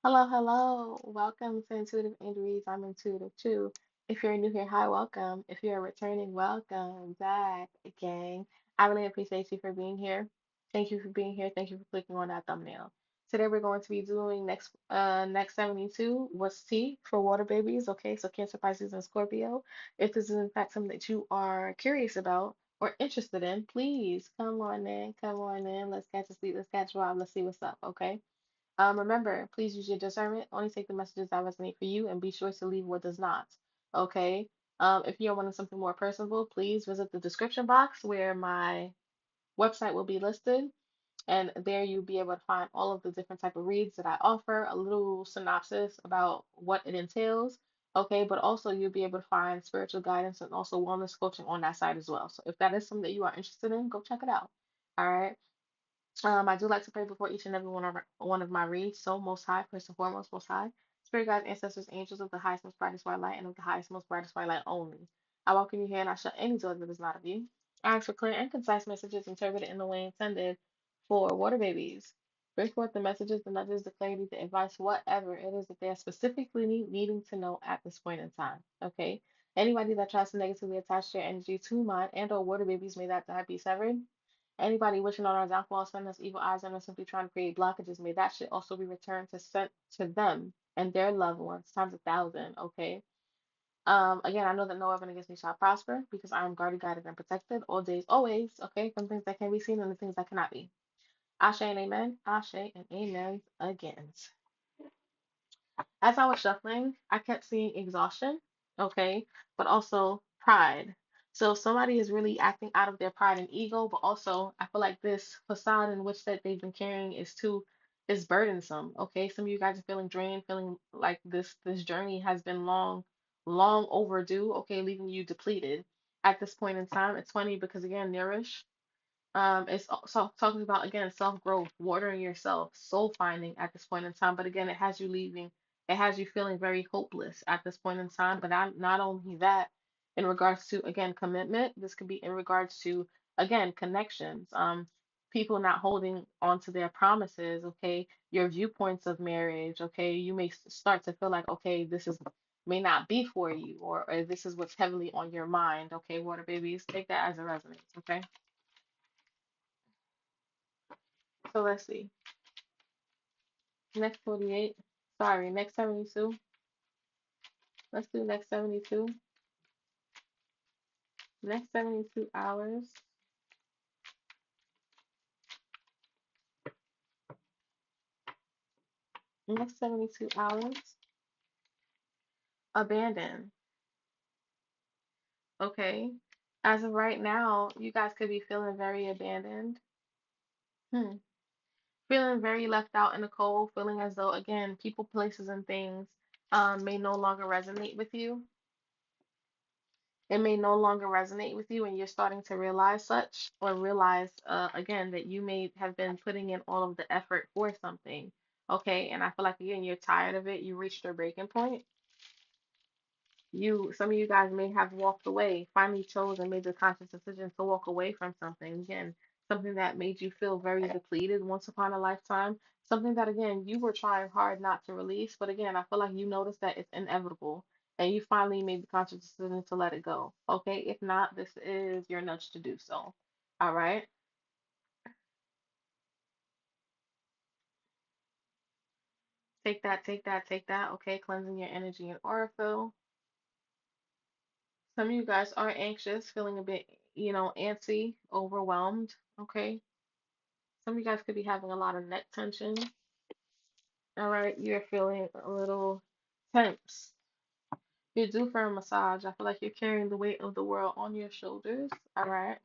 Hello, hello. Welcome to Intuitive Injuries. I'm Intuitive too. If you're new here, hi, welcome. If you're returning, welcome back, gang. I really appreciate you for being here. Thank you for being here. Thank you for clicking on that thumbnail. Today we're going to be doing next 72. What's T for water babies? Okay, so Cancer, Pisces, and Scorpio. If this is in fact something that you are curious about or interested in, please come on in. Come on in. Let's catch a seat. Let's catch a vibe. Let's see what's up. Okay. Remember, please use your discernment. Only take the messages that resonate for you and be sure to leave what does not. Okay? If you're wanting something more personable, please visit the description box where my website will be listed. And there you'll be able to find all of the different type of reads that I offer, a little synopsis about what it entails. Okay, but also you'll be able to find spiritual guidance and also wellness coaching on that site as well. So if that is something that you are interested in, go check it out. All right. I do like to pray before each and every one of my reads. So, Most High, first and foremost, Most High, Spirit guides, ancestors, angels of the highest, most brightest white light, and of the highest, most brightest white light only. I welcome you here, and I shut any door that is not of you. I ask for clear and concise messages interpreted in the way intended for water babies. Bring forth the messages, the nudges, the clarity, the advice, whatever it is that they are specifically needing to know at this point in time. Okay. Anybody that tries to negatively attach their energy to mine and/or water babies, may that be severed. Anybody wishing on our downfall, sending us evil eyes, and us simply trying to create blockages, may that shit also be returned to sent to them and their loved ones times 1,000. Okay. Again, I know that no weapon against me shall prosper because I am guarded, guided, and protected all days, always. Okay, from things that can be seen and the things that cannot be. Ashe and amen. Ashe and amen again. As I was shuffling, I kept seeing exhaustion, okay, but also pride. So somebody is really acting out of their pride and ego, but also I feel like this facade in which that they've been carrying is burdensome. Okay, some of you guys are feeling drained, feeling like this journey has been long overdue. Okay, leaving you depleted at this point in time. It's funny because again, nourish. It's also talking about again self-growth, watering yourself, soul finding at this point in time. But again, it has you feeling very hopeless at this point in time. But not only that, in regards to again commitment, this could be in regards to again connections, people not holding on to their promises, okay, your viewpoints of marriage, okay, you may start to feel like, okay, this is may not be for you, or this is what's heavily on your mind, okay, water babies, take that as a resonance, okay. So let's see. Next 48. Sorry, next 72. Let's do next 72. Next 72 hours. Next 72 hours. Abandon. Okay. As of right now, you guys could be feeling very abandoned. Hmm. Feeling very left out in the cold, feeling as though, again, people, places, and things may no longer resonate with you. It may no longer resonate with you, and you're starting to realize such, or realize again that you may have been putting in all of the effort for something. Okay, and I feel like again you're tired of it. You reached your breaking point. Some of you guys may have walked away, finally chose and made the conscious decision to walk away from something. Again, something that made you feel very depleted once upon a lifetime. Something that, again, you were trying hard not to release. But again, I feel like you noticed that it's inevitable and you finally made the conscious decision to let it go. Okay. If not, this is your nudge to do so. All right. Take that, take that, take that. Okay. Cleansing your energy and aura fill. Some of you guys are anxious, feeling a bit, antsy, overwhelmed. Okay. Some of you guys could be having a lot of neck tension. All right, you're feeling a little tense. You're due for a massage. I feel like you're carrying the weight of the world on your shoulders. All right,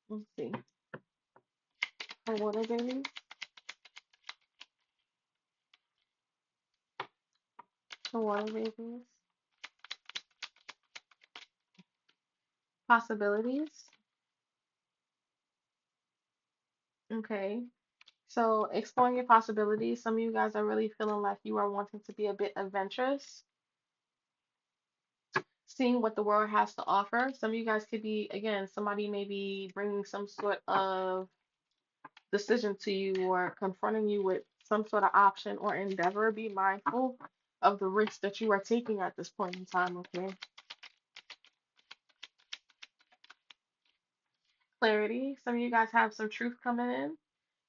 let's see. For water babies, for water babies, possibilities. Okay, so exploring your possibilities. Some of you guys are really feeling like you are wanting to be a bit adventurous. seeing what the world has to offer. Some of you guys could be, again, somebody may be bringing some sort of decision to you or confronting you with some sort of option or endeavor. Be mindful of the risk that you are taking at this point in time, okay? Clarity. Some of you guys have some truth coming in.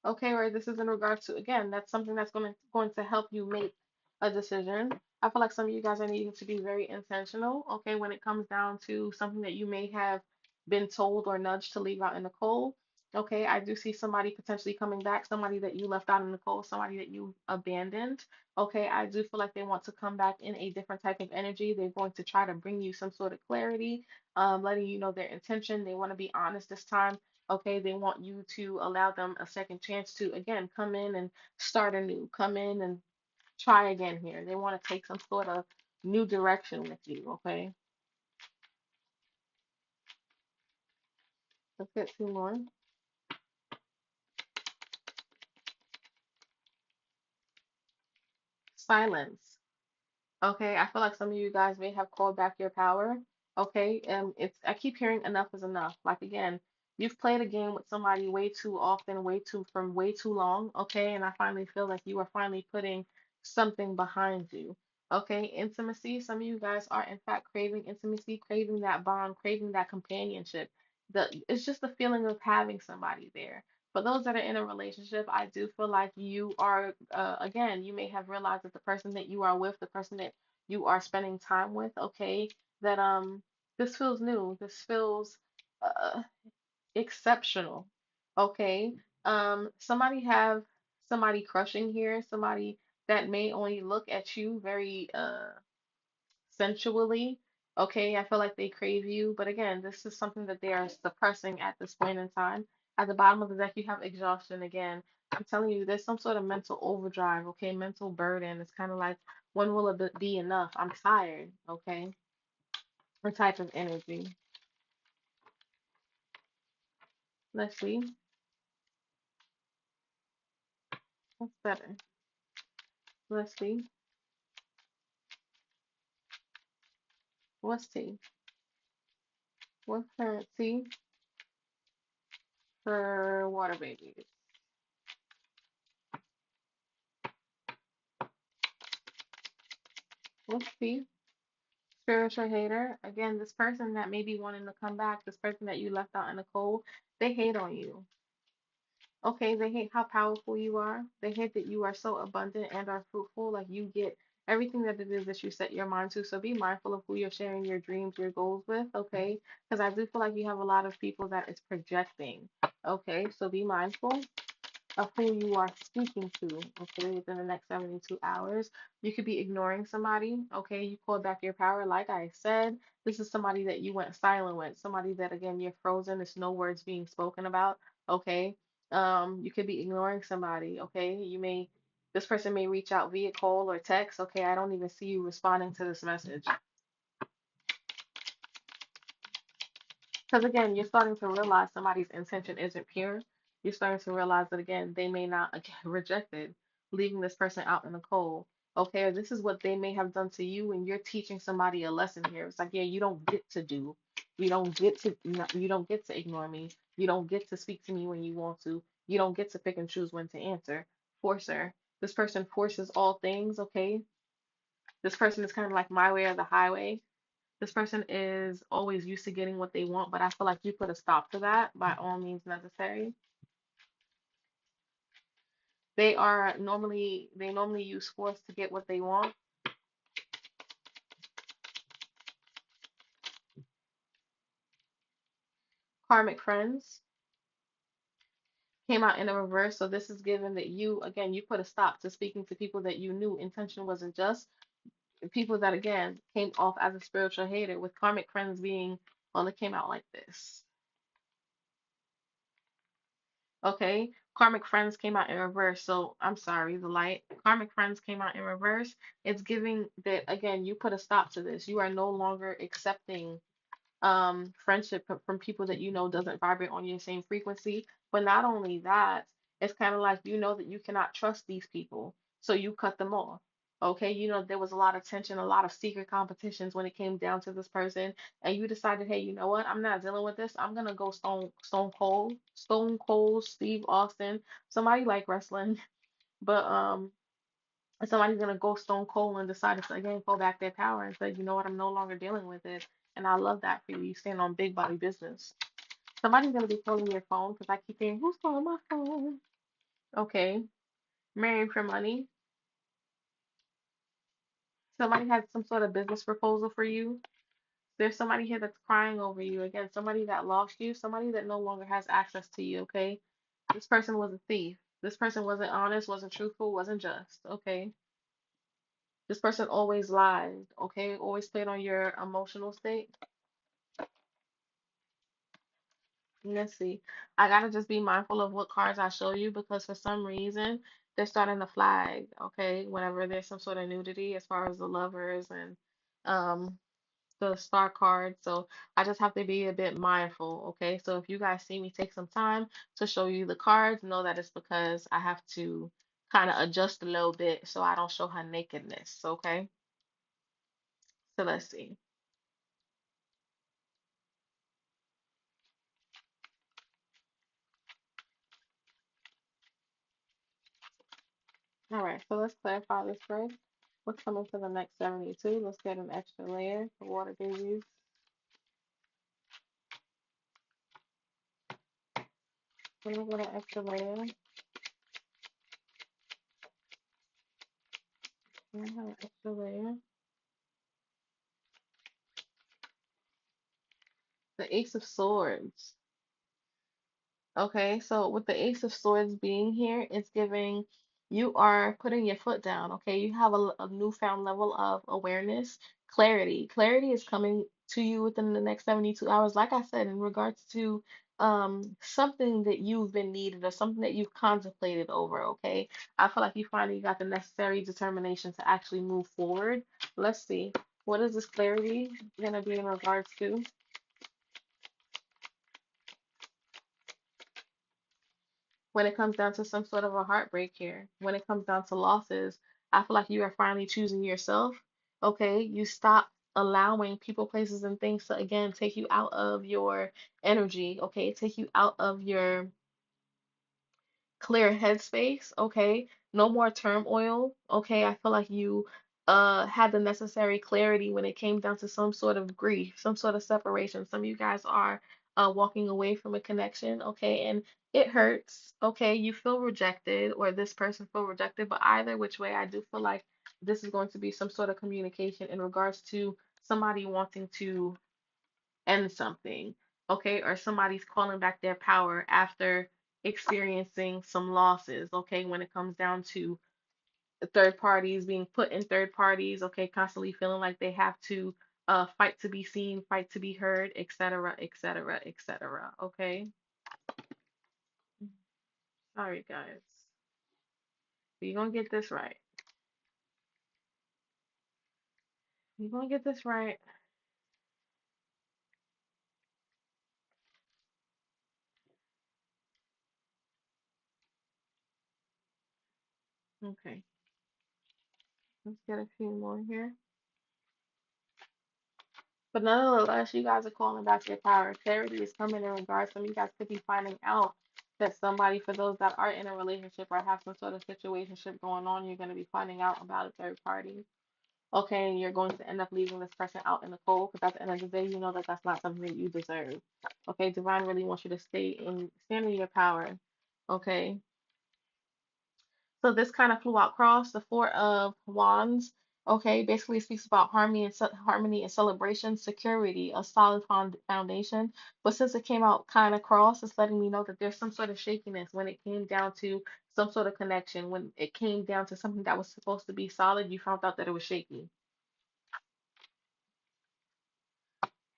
Okay, or this is in regards to, again, that's something that's going to help you make a decision. I feel like some of you guys are needing to be very intentional, okay, when it comes down to something that you may have been told or nudged to leave out in the cold. Okay, I do see somebody potentially coming back, somebody that you left out in the cold, somebody that you abandoned. Okay, I do feel like they want to come back in a different type of energy. They're going to try to bring you some sort of clarity, letting you know their intention. They want to be honest this time. Okay, they want you to allow them a second chance to, again, come in and start anew, come in and try again here. They want to take some sort of new direction with you, okay? Let's get two more. Silence. Okay, I feel like some of you guys may have called back your power. Okay, it's I keep hearing enough is enough. Like again, you've played a game with somebody way too often, way too long. Okay, and I finally feel like you are finally putting something behind you. Okay, intimacy. Some of you guys are in fact craving intimacy, craving that bond, craving that companionship. It's just the feeling of having somebody there. For those that are in a relationship, I do feel like you are, again, you may have realized that the person that you are with, the person that you are spending time with, okay, that this feels new, this feels uh, exceptional, okay. Somebody have somebody crushing here, somebody that may only look at you very sensually. Okay, I feel like they crave you, but again, this is something that they are suppressing at this point in time. At the bottom of the deck, you have exhaustion again. I'm telling you, there's some sort of mental overdrive, okay, mental burden. It's kind of like, when will it be enough? I'm tired, okay, a type of energy. Let's see, what's better? Let's see, what's tea? What's currency for water babies? What's tea? Spiritual hater. Again, this person that may be wanting to come back, this person that you left out in the cold, they hate on you. Okay, they hate how powerful you are. They hate that you are so abundant and are fruitful. Like you get everything that it is that you set your mind to. So be mindful of who you're sharing your dreams, your goals with. Okay, because I do feel like you have a lot of people that is projecting. Okay, so be mindful of who you are speaking to, okay, within the next 72 hours. You could be ignoring somebody, okay? You called back your power. Like I said, this is somebody that you went silent with, somebody that, again, you're frozen. There's no words being spoken about, okay? You could be ignoring somebody, okay? This person may reach out via call or text, okay? I don't even see you responding to this message. Because again, you're starting to realize somebody's intention isn't pure. You're starting to realize that again, they may not again rejected, leaving this person out in the cold. Okay, or this is what they may have done to you, and you're teaching somebody a lesson here. It's like, yeah, you don't get to do, you don't get to ignore me. You don't get to speak to me when you want to. You don't get to pick and choose when to answer. Forcer. This person forces all things. Okay, this person is kind of like my way or the highway. This person is always used to getting what they want, but I feel like you put a stop to that by all means necessary. They normally use force to get what they want. Karmic friends came out in a reverse, so this is given that you again you put a stop to speaking to people that you knew intention wasn't just. People that again came off as a spiritual hater, with karmic friends being, well, it came out like this. Okay, karmic friends came out in reverse. So I'm sorry, the light. Karmic friends came out in reverse. It's giving that again, you put a stop to this. You are no longer accepting friendship from people that you know doesn't vibrate on your same frequency. But not only that, it's kind of like you know that you cannot trust these people. So you cut them off. Okay, there was a lot of tension, a lot of secret competitions when it came down to this person, and you decided, hey, you know what? I'm not dealing with this. I'm gonna go Stone Cold Steve Austin, somebody like wrestling, but somebody's gonna go Stone Cold and decide to again go back their power and say, you know what? I'm no longer dealing with it, and I love that for you. You stand on big body business. Somebody's gonna be calling your phone because I keep hearing who's calling my phone. Okay, marrying for money. Somebody has some sort of business proposal for you. There's somebody here that's crying over you. Again, somebody that lost you, somebody that no longer has access to you, okay? This person was a thief. This person wasn't honest, wasn't truthful, wasn't just, okay? This person always lied, okay? Always played on your emotional state. Let's see. I gotta just be mindful of what cards I show you because for some reason they're starting to flag, okay? Whenever there's some sort of nudity as far as the lovers and um the star card. So I just have to be a bit mindful, okay? So if you guys see me take some time to show you the cards, know that it's because I have to kind of adjust a little bit so I don't show her nakedness, okay? So let's see. All right, so let's clarify this first. What's coming for the next 72? Let's get an extra layer for water babies. We're gonna get an extra layer. We're gonna have an extra layer. The Ace of Swords. Okay, so with the Ace of Swords being here, it's giving you are putting your foot down. Okay, you have a newfound level of awareness, clarity. Clarity is coming to you within the next 72 hours. Like I said, in regards to something that you've been needed or something that you've contemplated over. Okay, I feel like you finally got the necessary determination to actually move forward. Let's see, what is this clarity gonna be in regards to? When it comes down to some sort of a heartbreak here, when it comes down to losses, I feel like you are finally choosing yourself. Okay, you stop allowing people, places, and things to again take you out of your energy. Okay, take you out of your clear headspace, okay? No more turmoil, okay? I feel like you had the necessary clarity when it came down to some sort of grief, some sort of separation. Some of you guys are walking away from a connection, okay? And it hurts, okay? You feel rejected or this person feel rejected, but either which way, I do feel like this is going to be some sort of communication in regards to somebody wanting to end something, okay? Or somebody's calling back their power after experiencing some losses, okay? When it comes down to third parties being put in third parties, okay? Constantly feeling like they have to fight to be seen, fight to be heard, etc., etc., etc., okay? Sorry, guys. You're gonna get this right. You're gonna get this right. Okay, let's get a few more here. But nonetheless, you guys are calling back your power. Clarity is coming in regards. Some of you guys could be finding out that somebody, for those that are in a relationship or have some sort of situationship going on, you're going to be finding out about a third party. Okay, and you're going to end up leaving this person out in the cold because at the end of the day, you know that that's not something that you deserve. Okay, Divine really wants you to stand in your power. Okay, so this kind of flew out cross the Four of Wands. Okay, basically speaks about harmony and celebration, security, a solid foundation. But since it came out kind of cross, it's letting me know that there's some sort of shakiness when it came down to some sort of connection. When it came down to something that was supposed to be solid, you found out that it was shaky.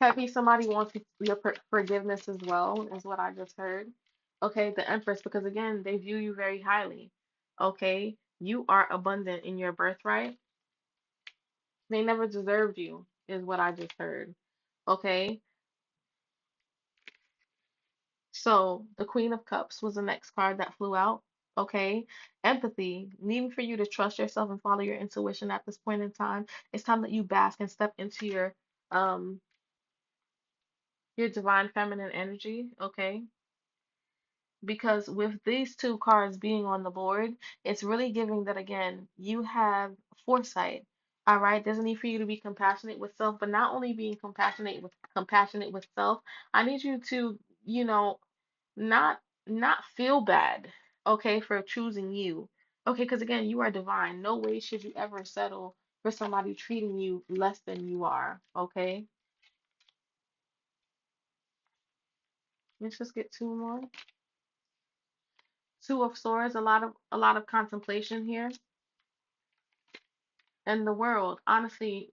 Happy somebody wants your forgiveness as well, is what I just heard. Okay, the Empress, because again, they view you very highly. Okay, you are abundant in your birthright. They never deserved you, is what I just heard. Okay, so the Queen of Cups was the next card that flew out. Okay? Empathy, needing for you to trust yourself and follow your intuition at this point in time. It's time that you bask and step into um your divine feminine energy, okay? Because with these two cards being on the board, it's really giving that again, you have foresight. All right, there's a need for you to be compassionate with self, but not only being compassionate with self, I need you to, you know, not not feel bad, okay, for choosing you. Okay, because again, you are divine. No way should you ever settle for somebody treating you less than you are, okay? Let's just get two more. Two of Swords, a lot of contemplation here. And the world, honestly,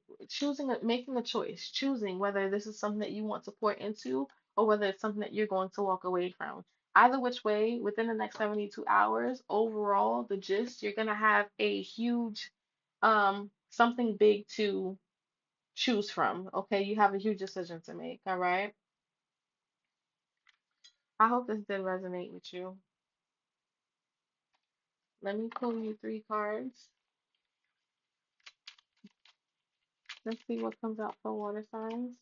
making a choice, choosing whether this is something that you want to pour into or whether it's something that you're going to walk away from. Either which way, within the next 72 hours, overall, the gist, you're gonna have a huge, something big to choose from. Okay, you have a huge decision to make. All right. I hope this did resonate with you. Let me pull you three cards. Let's see what comes out for water signs.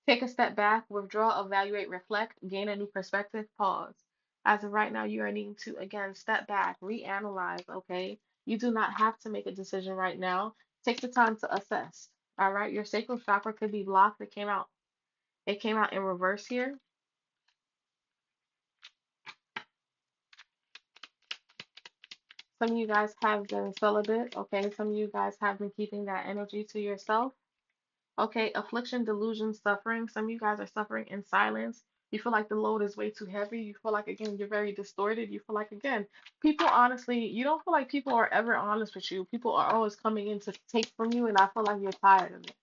Take a step back, withdraw, evaluate, reflect, gain a new perspective, pause. As of right now, you are needing to again step back, reanalyze, okay? You do not have to make a decision right now. Take the time to assess. All right, your sacral chakra could be blocked. It came out in reverse here. Some of you guys have been celibate, okay? Some of you guys have been keeping that energy to yourself. Okay, affliction, delusion, suffering. Some of you guys are suffering in silence. You feel like the load is way too heavy. You feel like, again, you're very distorted. You feel like, again, people honestly, you don't feel like people are ever honest with you. People are always coming in to take from you, and I feel like you're tired of it.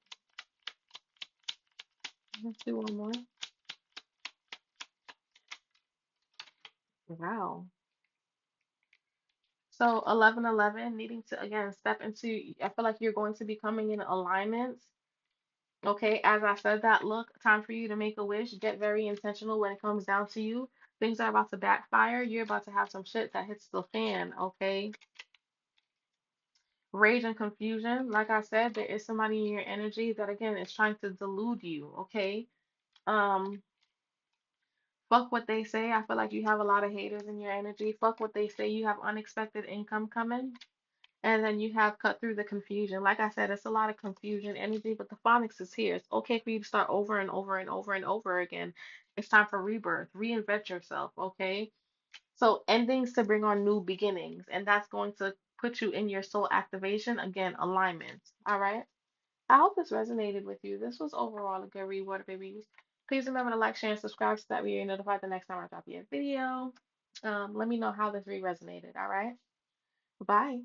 Let's do one more. Wow. So 1111, needing to, again, step into, I feel like you're going to be coming in alignments. Okay, as I said that, look, time for you to make a wish. Get very intentional when it comes down to you. Things are about to backfire. You're about to have some shit that hits the fan, okay? Rage and confusion. Like I said, there is somebody in your energy that again is trying to delude you, okay? Um, fuck what they say. I feel like you have a lot of haters in your energy. Fuck what they say. You have unexpected income coming. And then you have cut through the confusion. Like I said, it's a lot of confusion energy, but the phonics is here. It's okay for you to start over and over and over and over again. It's time for rebirth. Reinvent yourself, okay? So endings to bring on new beginnings, and that's going to put you in your soul activation, again, alignment. All right? I hope this resonated with you. This was overall a good read, water babies. Please remember to like, share, and subscribe so that way you're notified the next time I drop you a video. Let me know how this read resonated, all right? Bye.